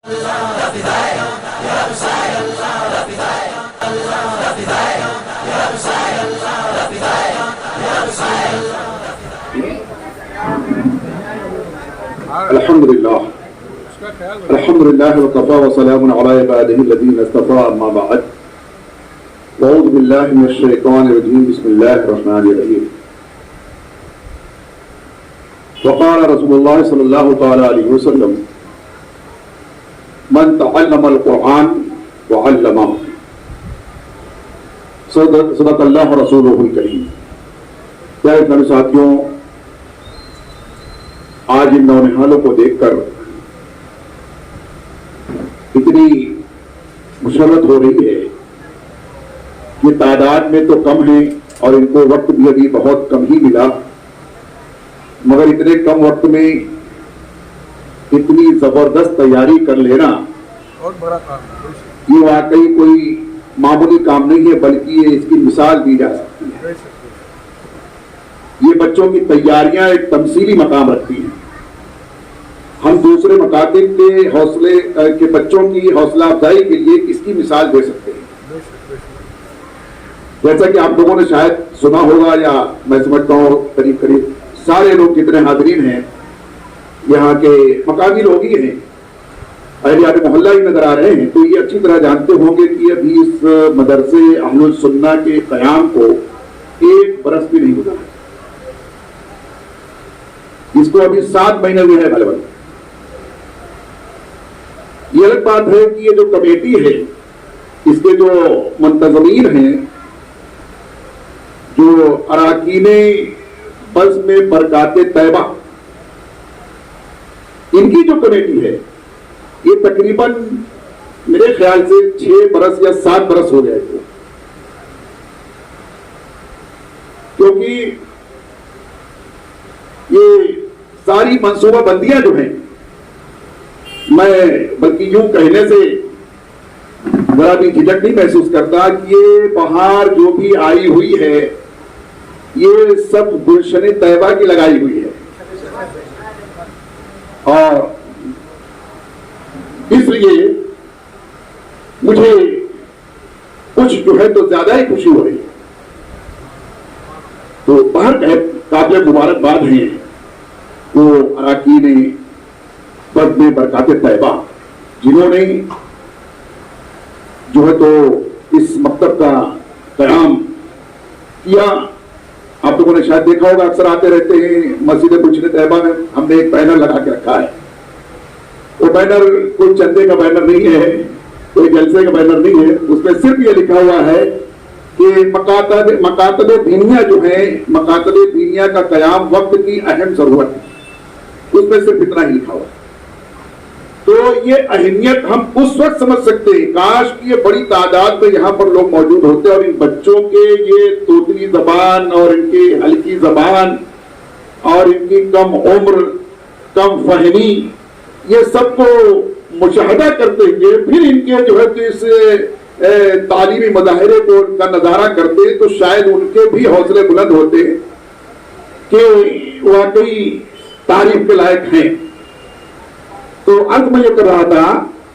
الحمدللہ الحمدللہ وکفی وسلام علی عبادہ الذین اصطفی اما بعد اعوذ باللہ من الشیطان الرجیم بسم اللہ الرحمن الرحیم وقال رسول اللہ صلی اللہ تعالی علیہ وسلم من تعلم القرآن وعلمہ صدق اللہ رسولہ الکریم۔ پیارے اسلامی ساتھیوں، آج ان نونہالوں کو دیکھ کر اتنی مسرت ہو رہی ہے کہ تعداد میں تو کم ہیں اور ان کو وقت بھی ابھی بہت کم ہی ملا، مگر اتنے کم وقت میں اتنی زبردست تیاری کر لینا بہت بڑا کام ہے۔ یہ واقعی کوئی معمولی کام نہیں ہے، بلکہ یہ اس کی مثال دی جا سکتی ہے۔ یہ بچوں کی تیاریاں ایک تمثیلی مقام رکھتی ہیں۔ ہم دوسرے مکاتب کے حوصلے کے بچوں کی حوصلہ افزائی کے لیے اس کی مثال دے سکتے ہیں۔ جیسا کہ آپ لوگوں نے شاید سنا ہوگا، یا میں سمجھتا ہوں قریب قریب سارے لوگ جتنے حاضرین ہیں یہاں کے مقامی لوگ ہی ہیں، اہلیان محلہ ہی نظر آ رہے ہیں، تو یہ اچھی طرح جانتے ہوں گے کہ ابھی اس مدرسے اہل السنہ کے قیام کو 1 برس بھی نہیں گزرا، اس کو ابھی 7 مہینے ہوئے ہیں غالباً۔ یہ الگ بات ہے کہ یہ جو کمیٹی ہے، اس کے جو منتظمین ہیں، جو اراکین بزم برکات طیبہ، ان کی جو کمیٹی ہے، یہ تقریباً میرے خیال سے 6 برس یا 7 برس ہو گئے تھے، کیونکہ یہ ساری منصوبہ بندیاں جو ہیں، میں بلکہ یوں کہنے سے ذرا بھی جھجک نہیں محسوس کرتا کہ یہ بہار جو بھی آئی ہوئی ہے یہ سب گلشن طیبہ کی لگائی ہوئی ہے، اور اس لیے مجھے کچھ جو ہے تو زیادہ ہی خوشی ہو رہی ہے۔ تو باہر قابل مبارکباد ہیں وہ اراکین بزم برکات طیبہ، جنہوں نے جو ہے تو اس مکتب کا قیام کیا۔ آپ لوگوں نے شاید دیکھا ہوگا، اکثر آتے رہتے ہیں مسجد گلشن طیبہ میں، ہم نے ایک بینر لگا کے رکھا ہے۔ وہ بینر کوئی چندے کا بینر نہیں ہے، کوئی جلسے کا بینر نہیں ہے، اس میں صرف یہ لکھا ہوا ہے کہ مکاتب دینیہ جو ہیں، مکاتب دینیہ کا قیام وقت کی اہم ضرورت ہے، اس میں صرف اتنا ہی لکھا ہوا ہے۔ تو یہ اہمیت ہم اس وقت سمجھ سکتے ہیں، کاش کہ یہ بڑی تعداد میں یہاں پر لوگ موجود ہوتے اور ان بچوں کے یہ توتلی زبان اور ان کی ہلکی زبان اور ان کی کم عمر، کم فہمی، یہ سب کو مشاہدہ کرتے ہوئے پھر ان کے جو ہے تو اس تعلیمی مظاہرے کو کا نظارہ کرتے تو شاید ان کے بھی حوصلے بلند ہوتے کہ واقعی تعریف کے لائق ہیں۔ تو عرض میں یہ کر رہا تھا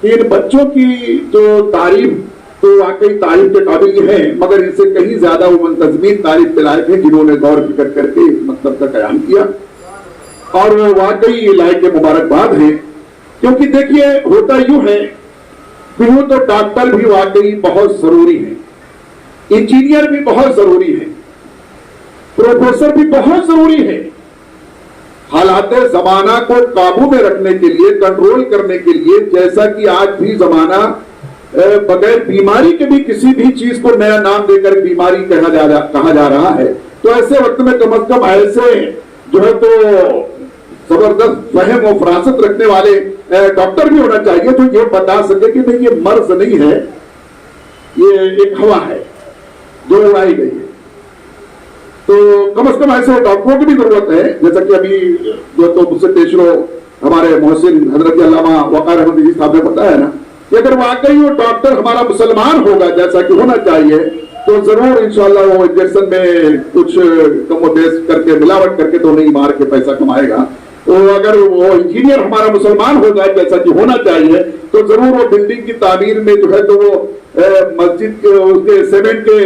کہ ان بچوں کی جو تعریف تو واقعی تعریف کے قابل یہ ہے، مگر ان سے کہیں زیادہ وہ منتظمین تعریف کے لائق ہیں جنہوں نے غور فکر کر کے اس مطلب کا قیام کیا، اور وہ واقعی لائق مبارکباد ہیں۔ کیونکہ دیکھیے ہوتا یوں ہے کہ یوں تو ڈاکٹر بھی واقعی بہت ضروری ہیں، انجینئر بھی بہت ضروری ہے، پروفیسر بھی بہت ضروری ہے، حالات زمانہ کو قابو میں رکھنے کے لیے، کنٹرول کرنے کے لیے، جیسا کہ آج بھی زمانہ بغیر بیماری کے بھی کسی بھی چیز کو نیا نام دے کر بیماری کہا جا رہا ہے، تو ایسے وقت میں کم از کم ایسے جو ہے تو زبردست فہم و فراست رکھنے والے ڈاکٹر بھی ہونا چاہیے جو یہ بتا سکے کہ نہیں یہ مرض نہیں ہے، یہ ایک ہوا ہے جو اڑائی گئی ہے۔ تو کم از کم ایسے ڈاکٹروں کی بھی ضرورت ہے، جیسا کہ ابھی جو تو مجھ سے پیشرو ہمارے محسن حضرت علامہ وقار احمد جی صاحب نے بتایا نا کہ اگر واقعی وہ ڈاکٹر ہمارا مسلمان ہوگا جیسا کہ ہونا چاہیے تو ضرور انشاءاللہ وہ انجیکشن میں کچھ کم و بیش کر کے ملاوٹ کر کے تو نہیں مار کے پیسہ کمائے گا، تو اگر وہ انجینئر ہمارا مسلمان ہوگا جیسا کہ ہونا چاہیے تو ضرور وہ بلڈنگ کی تعمیر میں جو ہے تو وہ مسجد کے اس کے سیمنٹ کے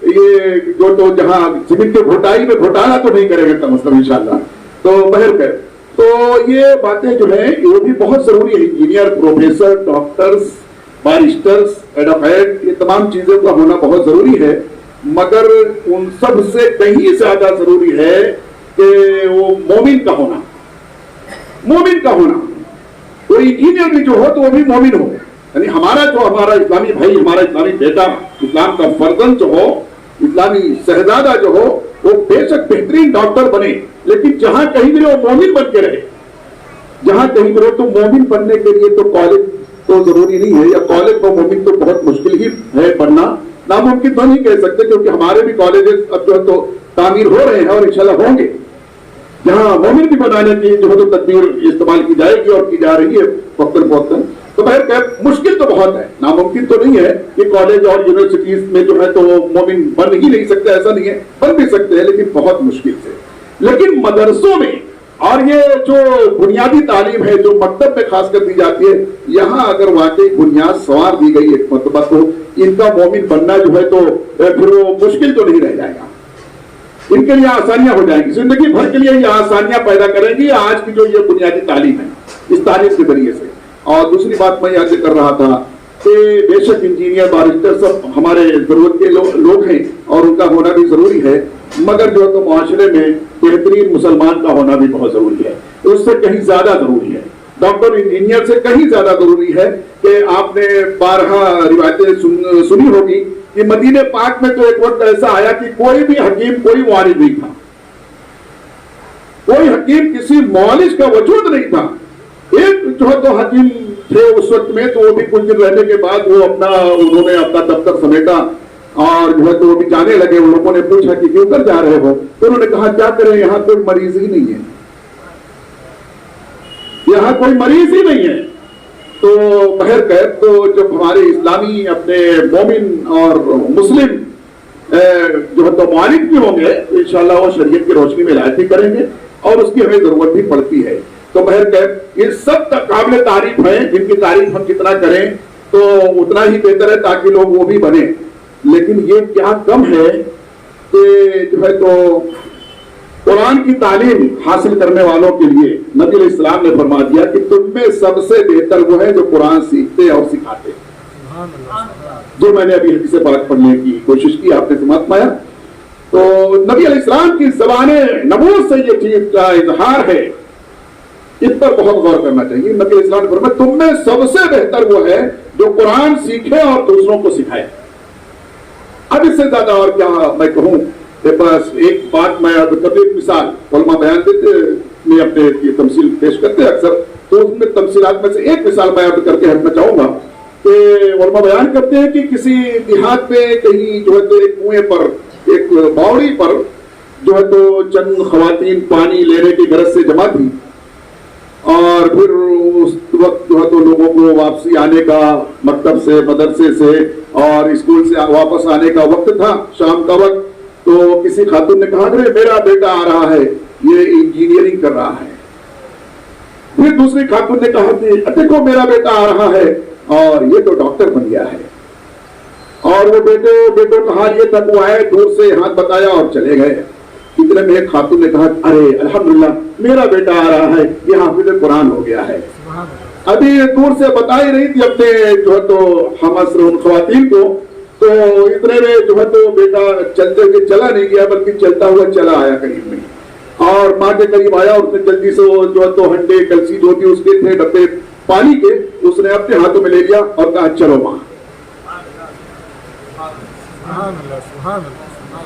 یہ جو تو جہاں سیمنٹ کے گھوٹائی میں گھوٹالا تو نہیں کرے گا کم از کم انشاءاللہ. تو بہرکیف تو یہ باتیں جو ہیں یہ بھی بہت ضروری ہے. انجینئر، پروفیسر، ڈاکٹرز، بارسٹرز، ایڈوکیٹ، یہ تمام چیزوں کا ہونا بہت ضروری ہے، مگر ان سب سے کہیں زیادہ ضروری ہے کہ وہ مومن کا ہونا. مومن کا ہونا. کوئی انجینئر بھی جو ہو تو وہ بھی مومن ہو. یعنی ہمارا اسلامی بھائی، ہمارا اسلامی بیٹا، اسلام کا فرزند جو ہو، اسلامی شہزادہ جو ہو، وہ بے شک بہترین ڈاکٹر بنے، لیکن جہاں کہیں بھی وہ مومن بن کے رہے. جہاں کہیں بھی تو مومن بننے کے لیے تو کالج تو ضروری نہیں ہے، یا کالج کو مومن تو بہت مشکل ہی ہے پڑھنا، ناممکن تو نہیں کہہ سکتے، کیونکہ ہمارے بھی کالجز اب جو تو تعمیر ہو رہے ہیں اور انشاءاللہ ہوں گے، جہاں مومن بھی بنانے کی جو ہے تو تدبیر استعمال کی جائے گی اور کی جا رہی ہے وقتاً فوقتاً. تو بہرکیف مشکل تو بہت ہے، ناممکن تو نہیں ہے کہ کالج اور یونیورسٹیز میں جو ہے تو مومن بن ہی نہیں سکتے، ایسا نہیں ہے، بن بھی سکتے ہیں لیکن بہت مشکل سے. لیکن مدرسوں میں اور یہ جو بنیادی تعلیم ہے جو مکتب میں خاص کر دی جاتی ہے، یہاں اگر واقعی بنیاد سنوار دی گئی ایک مرتبہ تو ان کا مومن بننا جو ہے تو پھر وہ مشکل تو نہیں رہ جائے گا. ان کے لیے آسانیاں ہو جائیں گی، زندگی بھر کے لیے یہ آسانیاں پیدا کریں گی آج کی جو یہ بنیادی تعلیم ہے اس تعلیم کے ذریعے سے. اور دوسری بات میں یاد کر رہا تھا کہ بے شک انجینئر، بارسٹر سب ہمارے ضرورت کے لوگ ہیں اور ان کا ہونا بھی ضروری ہے، مگر جو ہے تو معاشرے میں بہترین مسلمان کا ہونا بھی بہت ضروری ہے. اس سے کہیں زیادہ ضروری ہے، ڈاکٹر انجینئر سے کہیں زیادہ ضروری ہے کہ آپ نے بارہا روایتیں سنی ہوگی کہ مدینہ پاک میں تو ایک وقت ایسا آیا کہ کوئی بھی حکیم، کوئی معالج نہیں تھا، کوئی حکیم، کسی معالج کا وجود نہیں تھا. ایک جو ہے تو حکیم تھے اس وقت میں، تو وہ بھی کچھ دن رہنے کے بعد انہوں نے اپنا دفتر سمیٹا اور جو ہے تو وہ بھی جانے لگے. ان لوگوں نے پوچھا کہ کیوں کر جا رہے ہو؟ تو انہوں نے کہا کیا کریں، یہاں کوئی مریض ہی نہیں ہے، یہاں کوئی مریض ہی نہیں ہے. تو بہرکیف تو جب ہمارے اسلامی اپنے مومن اور مسلم جو ہے تو معالج بھی ہوں گے تو انشاءاللہ وہ شریعت کی روشنی میں ہدایت بھی کریں گے اور اس کی ہمیں ضرورت بھی پڑتی ہے. تو بہرکیف یہ سب قابل تعریف ہیں، جن کی تعریف ہم جتنا کریں تو اتنا ہی بہتر ہے تاکہ لوگ وہ بھی بنیں. لیکن یہ کیا کم ہے کہ جو ہے تو قرآن کی تعلیم حاصل کرنے والوں کے لیے نبی علیہ السلام نے فرما دیا کہ تم میں سب سے بہتر وہ ہے جو قرآن سیکھتے اور سکھاتے. جو میں نے ابھی حدیث پاک پڑھنے کی کوشش کی، آپ نے سماعت پایا. تو نبی علیہ السلام کی زبان نبوت سے یہ چیز کا اظہار ہے، اس پر بہت غور کرنا چاہیے. نبی علیہ السلام نے فرمایا تم میں سب سے بہتر وہ ہے جو قرآن سیکھے اور دوسروں کو سکھائے. اب اس سے زیادہ اور کیا میں کہوں، بس ایک بات میں کبھی ایک مثال علماء بیان دیتے میں اپنے یہ تمثیل پیش کرتے اکثر، تو اس میں تمثیلات میں سے ایک مثال بیان کر کے ہٹنا چاہوں گا کہ علماء بیان کرتے ہیں کہ کسی دیہات میں کہیں جو ہے تو ایک کنویں پر، ایک باوڑی پر جو ہے تو چند خواتین پانی لینے کی غرض سے جمع تھی، اور پھر اس وقت جو ہے تو لوگوں کو واپسی آنے کا، مکتب سے، مدرسے سے اور اسکول سے واپس آنے کا وقت تھا، شام کا وقت. تو کسی خاتون نے کہا کہ میرا بیٹا آ رہا ہے، یہ انجینئرنگ کر رہا ہے. پھر دوسری خاتون نے کہا کہ دیکھو میرا بیٹا آ رہا ہے اور یہ تو ڈاکٹر بن گیا ہے. اور وہ بیٹوں کا حال یہ تک وہ آئے، دور سے ہاتھ بتایا اور چلے گئے. اتنے میں ایک خاتون نے کہا ارے الحمدللہ میرا بیٹا آ رہا ہے، یہ حافظ قرآن ہو گیا ہے. ابھی دور سے بتا ہی رہی تھی اپنے جو ہے تو ہم عصر ان خواتین کو، تو اتنے میں جو ہے تو بیٹا چلتے ہوئے چلا نہیں گیا بلکہ چلتا ہوا چلا آیا قریب میں، اور ماں کے قریب آیا. اس نے جلدی سے وہ جو ہے تو ہنڈے کلسی جو بھی اس کے تھے ڈبے پانی کے، اس نے اپنے ہاتھوں میں لے لیا اور کہا چلو ماں.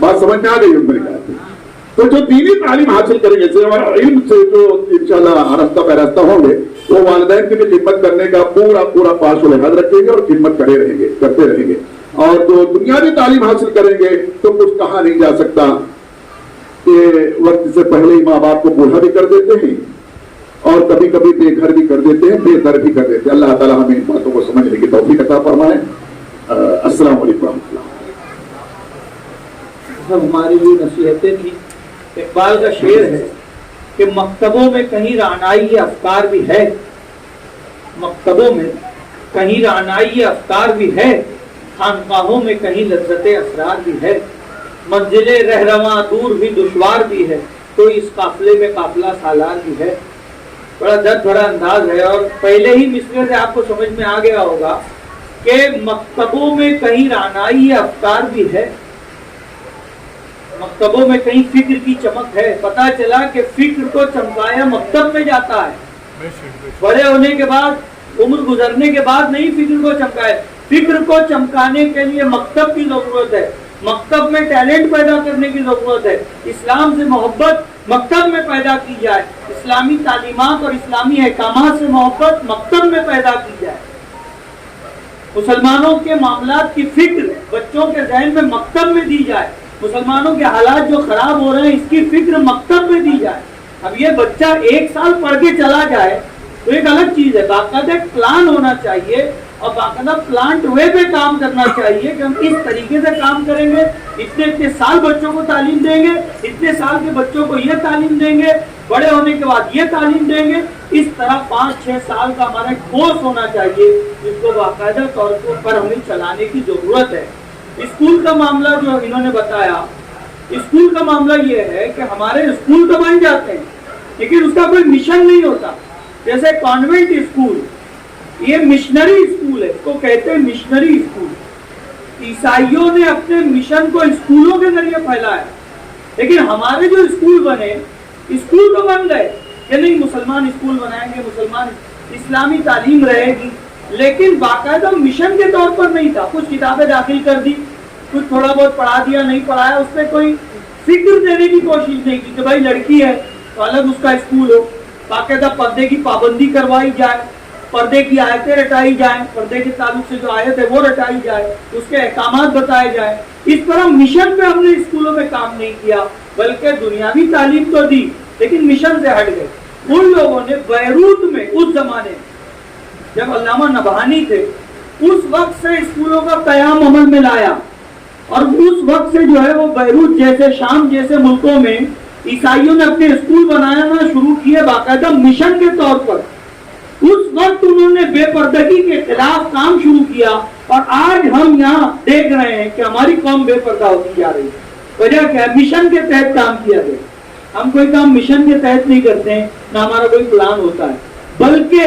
بات سمجھ میں آ گئی. میں نے کہا تو جو دینی تعلیم حاصل کریں گے علم سے جو انشاءاللہ راستہ پیراستہ ہوں گے، وہ والدین کی بھی خدمت کرنے کا پورا پاس و لحاظ رکھیں گے اور خدمت کرتے رہیں گے. اور جو بنیادی تعلیم حاصل کریں گے تو کچھ کہا نہیں جا سکتا کہ وقت سے پہلے ہی ماں باپ کو بوڑھا بھی کر دیتے ہیں اور کبھی کبھی بے گھر بھی کر دیتے ہیں، بے در بھی کر دیتے ہیں. اللہ تعالیٰ ہمیں ان باتوں کو سمجھنے کی توفیق عطا فرمائے. السلام علیکم و رحمۃ اللہ. ہماری بھی نصیحتیں تھیں. اقبال کا شعر ہے کہ مکتبوں میں کہیں رعنائی افکار بھی ہے، مکتبوں میں کہیں رعنائی افکار بھی ہے، خانقاہوں میں کہیں لذت اسرار بھی ہے، منزل رہرواں دور بھی دشوار بھی ہے، تو اس قافلے میں قافلہ سالار بھی ہے۔ بڑا درد بھرا انداز ہے، اور پہلے ہی مصرے سے آپ کو سمجھ میں آ گیا ہوگا کہ مکتبوں میں کہیں رعنائی افکار بھی ہے، مکتبوں میں کہیں فکر کی چمک ہے۔ پتہ چلا کہ فکر کو چمکایا مکتب میں جاتا ہے، بڑے ہونے کے بعد، عمر گزرنے کے بعد نہیں فکر کو چمکایا، فکر کو چمکانے کے لیے مکتب کی ضرورت ہے، مکتب میں ٹیلنٹ پیدا کرنے کی ضرورت ہے، اسلام سے محبت مکتب میں پیدا کی جائے، اسلامی تعلیمات اور اسلامی احکامات سے محبت مکتب میں پیدا کی جائے، مسلمانوں کے معاملات کی فکر بچوں کے ذہن میں مکتب میں دی جائے، مسلمانوں کے حالات جو خراب ہو رہے ہیں اس کی فکر مکتب میں دی جائے۔ اب یہ بچہ 1 سال پڑھ کے چلا جائے تو ایک الگ چیز ہے، باقاعدہ ایک پلان ہونا چاہیے اور باقاعدہ پلانٹ وے پہ کام کرنا چاہیے کہ ہم اس طریقے سے کام کریں گے، اتنے سال بچوں کو تعلیم دیں گے، اتنے سال کے بچوں کو یہ تعلیم دیں گے، بڑے ہونے کے بعد یہ تعلیم دیں گے۔ اس طرح 5-6 سال کا ہمارا ایک کورس ہونا چاہیے جس کو باقاعدہ طور پر ہمیں چلانے کی ضرورت ہے۔ اسکول کا معاملہ جو انہوں نے بتایا، اسکول کا معاملہ یہ ہے کہ ہمارے اسکول تو بن جاتے ہیں لیکن اس کا کوئی مشن نہیں ہوتا۔ جیسے کانوینٹ اسکول، یہ مشنری اسکول ہے، اس کو کہتے ہیں مشنری اسکول۔ عیسائیوں نے اپنے مشن کو اسکولوں کے ذریعے پھیلایا، لیکن ہمارے جو اسکول بنے، اسکول تو بن گئے کہ نہیں مسلمان اسکول بنائیں گے، مسلمان اسلامی تعلیم رہے گی، لیکن باقاعدہ مشن کے طور پر نہیں تھا۔ کچھ کتابیں داخل کر دی، کچھ تھوڑا بہت پڑھا دیا، نہیں پڑھایا، اس پہ کوئی فکر دینے کی کوشش نہیں کی کہ بھائی لڑکی ہے تو الگ اس کا اسکول ہو، باقاعدہ پردے کی پابندی کروائی جائے، پردے کی آیتیں رٹائی جائیں، پردے کے تعلق سے جو آیت ہے وہ رٹائی جائے، اس کے احکامات بتائے جائیں۔ اس طرح مشن پہ ہم نے اسکولوں میں کام نہیں کیا، بلکہ دنیاوی تعلیم تو دی لیکن مشن سے ہٹ گئے۔ ان لوگوں نے بیروت میں اس زمانے جب علامہ نبہانی تھے اس وقت سے اسکولوں کا قیام عمل میں لایا، اور اس وقت سے جو ہے وہ بیروت جیسے شام جیسے ملکوں میں عیسائیوں نے اپنے اسکول بنانا شروع کیے باقاعدہ مشن کے طور پر۔ اس وقت انہوں نے بے پردگی کے خلاف کام شروع کیا، اور آج ہم یہاں دیکھ رہے ہیں کہ ہماری قوم بے پردہ ہوتی جا رہی ہے۔ وجہ کیا ہے؟ مشن کے تحت کام کیا گیا۔ ہم کوئی کام مشن کے تحت نہیں کرتے ہیں، نہ ہمارا کوئی پلان ہوتا ہے، بلکہ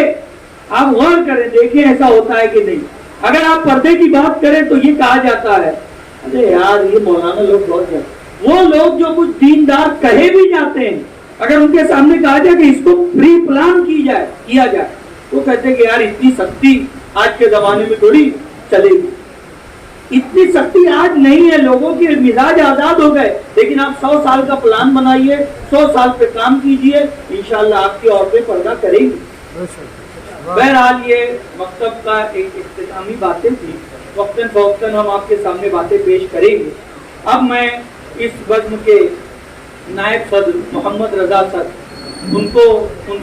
آپ غور کریں دیکھیں ایسا ہوتا ہے کہ نہیں۔ اگر آپ پردے کی بات کریں تو یہ کہا جاتا ہے ارے یار یہ مولانا لوگ بہت ہیں، وہ لوگ جو کچھ دیندار کہے بھی جاتے ہیں، اگر ان کے سامنے کہا جائے کہ اس کو پری پلان کیا جائے وہ کہتے ہیں کہ یار اتنی سختی آج کے زمانے میں تھوڑی چلے گی، اتنی سختی آج نہیں ہے، لوگوں کے مزاج آزاد ہو گئے، لیکن آپ 100 سال کا پلان بنائیے، 100 سال پہ کام کیجئے، انشاءاللہ آپ کی عورتیں پردہ کریں گی۔ بہرحال یہ مکتب کا ایک اختتامی باتیں تھی، وقتاً فوقتاً ہم آپ کے سامنے باتیں پیش کریں گے۔ اب میں اس بزم کے نائب صدر محمد رضا صاحب ان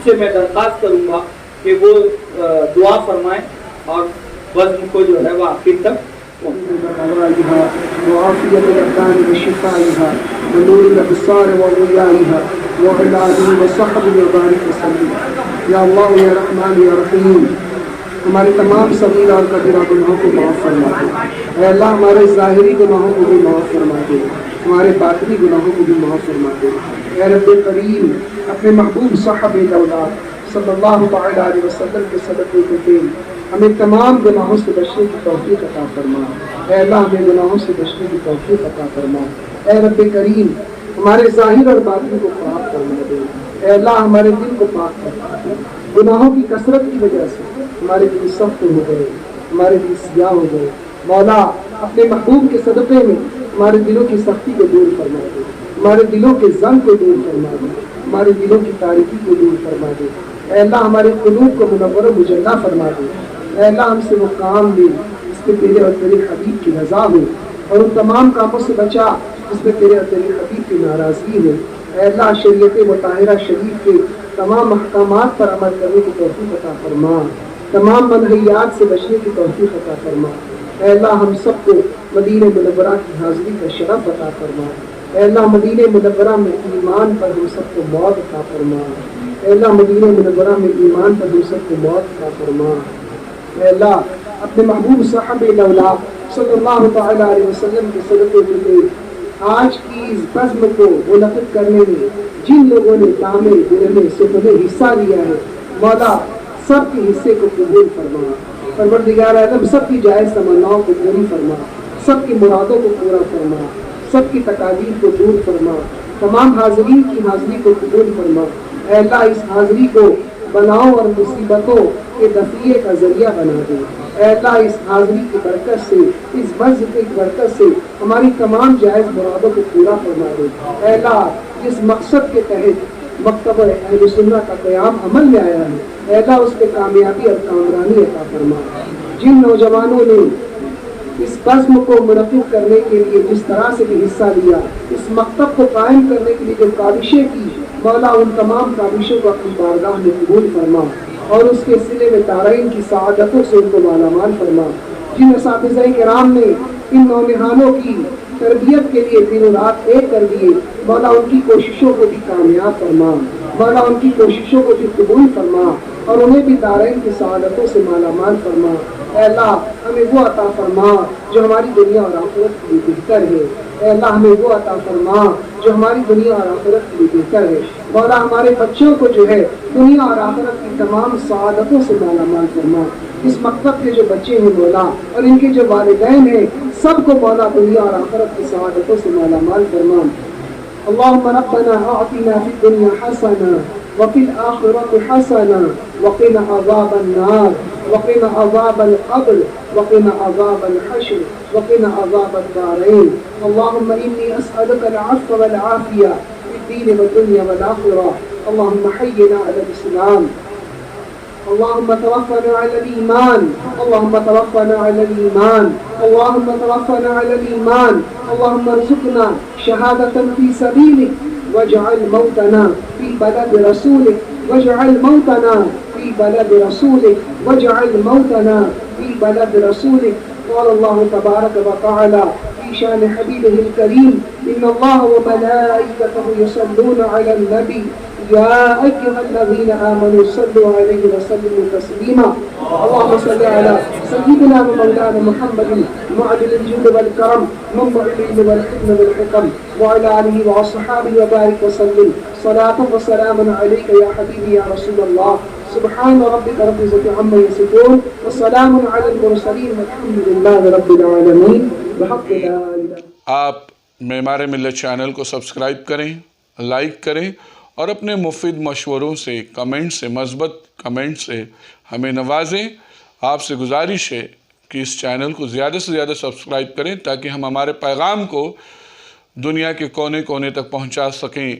سے میں درخواست کروں گا کہ وہ دعا فرمائیں اور بزم کو جو ہے وہ آخر تک وعافية الأبدان وشفائها ونور الأبصار وضيائها وعلى آله وصحبه وبارك وسلم۔ یا اللہ یا رحمان یا رحیم، ہمارے تمام صغیرہ اور کبیرہ گناہوں کو معاف فرما دے۔ اے اللہ ہمارے ظاہری گناہوں کو بھی معاف فرما دے، ہمارے باطنی گناہوں کو بھی معاف فرما دے۔ اے رب کریم، اپنے محبوب صاحب دولت صلی اللہ تعالی علیہ وسلم کے صدقے کے تیل ہمیں تمام گناہوں سے بچنے کی توفیق عطا فرما۔ اے اللہ ہمیں گناہوں سے بچنے کی توفیق عطا فرما۔ اے رب کریم، ہمارے ظاہر اور باطن کو پاک فرما دے۔ اے اللہ ہمارے دل کو پاک فرما دے۔ گناہوں کی کثرت کی وجہ سے ہمارے دل سخت ہو گئے، ہمارے دل سیاہ ہو گئے۔ مولا اپنے محبوب کے صدقے میں ہمارے دلوں کی سختی کو دور فرما دے، ہمارے دلوں کے زنگ کو دور فرما دے، ہمارے دلوں کی تاریکی کو دور فرما دے۔ اے اللہ ہمارے قلوب کو منور و مجلہ فرما دے۔ اے اللہ ہم سے وہ کام دے جس پہ تیرے اور تیرے حبیب کی رضا ہو، اور ان تمام کاموں سے بچا جس پہ تیرے اور تیرے حبیب کی ناراضگی ہو۔ اے اللہ شریعت مطہرہ شریف کے تمام احکامات پر عمل کرنے کی توفیق عطا فرما، تمام منہیات سے بچنے کی توفیق عطا فرما۔ اے اللہ ہم سب کو مدینہ منورہ کی حاضری کا شرف عطا فرما۔ اے اللہ مدینہ منورہ میں ایمان پر ہم سب کو موت عطا فرما، اے اللہ مدینہ منورہ میں ایمان پر ہم سب کو موت عطا فرما، اے اللہ اپنے محبوب صاحب لولا صلی اللہ تعالی علیہ وسلم کے صدقے میں آج کی اس بزم کو منعقد کرنے میں جن لوگوں نے دامے گرنے سپنے حصہ لیا ہے، مولا سب کے حصے کو قبول فرما، پروردگار عالم سب کی جائز تمناؤں کو پوری فرما، سب کی مرادوں کو پورا فرما، سب کی تقاضیر کو دور فرما، تمام حاضرین کی حاضری کو قبول فرما، اے اللہ اس حاضری کو بناؤ اور مصیبتوں کے دفعے کا ذریعہ بنا دے، اے اللہ اس حاضری کی برکت سے، اس بزم کی برکت سے ہماری تمام جائز مرادوں کو پورا فرما دے، اے اللہ جس مقصد کے تحت مکتب اہل سنت کا قیام عمل میں آیا ہے، اے اللہ اس پہ کامیابی اور کامرانی عطا فرما، جن نوجوانوں نے اس بزم کو منعقد کرنے کے لیے جس طرح سے بھی حصہ لیا، اس مکتب کو قائم کرنے کے لیے جو کاوشیں کی، مولا ان تمام کاوشوں کو اپنی بارگاہ میں قبول فرما اور اس کے صلے میں دارین کی سعادتوں سے ان کو مالا مال فرما، جن اساتذہ کرام نے ان نونہالوں کی تربیت کے لیے دن و رات ایک کر دیے، مولا ان کی کوششوں کو بھی کامیاب فرما، مولا ان کی کوششوں کو بھی قبول فرما اور انہیں بھی دارین کی سعادتوں سے مالا مال فرما، اے اللہ ہمیں وہ عطا فرما جو ہماری دنیا اور آخرت کے لیے بہتر ہے، اے اللہ ہمیں وہ عطا فرما جو ہماری دنیا اور آخرت کے لیے بہتر ہے، مولا ہمارے بچوں کو جو ہے دنیا اور آخرت کی تمام سعادتوں سے مالا مال فرما، اس مکتب کے جو بچے ہیں مولا اور ان کے جو والدین ہیں سب کو مولا دنیا اور آخرت کی سعادتوں سے مالا مال فرما، اللهم ربنا اعطنا في الدنيا حسنة وفي الآخرة حسنة وقنا عذاب النار وقنا عذاب القبر وقنا عذاب الحشر وقنا عذاب الدارين، اللهم إني أسألك العفو والعافية في الدين والدنيا والآخرة، اللهم حينا على الإسلام، اللهم توفنا على الإيمان، اللهم توفنا على الإيمان، اللهم توفنا على الإيمان، اللهم ارزقنا شهادة في سبيلك واجعل موتنا في بلد رسولك، واجعل موتنا في بلد رسولك، واجعل موتنا في بلد رسولك، قال الله تبارك وتعالى في شان حبيبه الكريم إن الله وملائكته يصلون على النبي يا أيها الذين آمنوا صلوا عليه وسلموا تسليما، اللهم صل على سيدنا ومولانا محمد معدل الجود والكرم منبع العلم والحكم والحكم وعلى آله وأصحابه وبارك وسلم صلاة وسلاما عليك يا حبيبي يا رسول الله، سبحان ربك رب العزة عما يصفون وسلام على المرسلين والحمد لله رب العالمين بحق لا إله۔ آپ معمار ملت چینل کو سبسکرائب کریں، لائک کریں اور اپنے مفید مشوروں سے، کمنٹ سے، مثبت کمنٹ سے ہمیں نوازیں۔ آپ سے گزارش ہے کہ اس چینل کو زیادہ سے زیادہ سبسکرائب کریں تاکہ ہم ہمارے پیغام کو دنیا کے کونے کونے تک پہنچا سکیں۔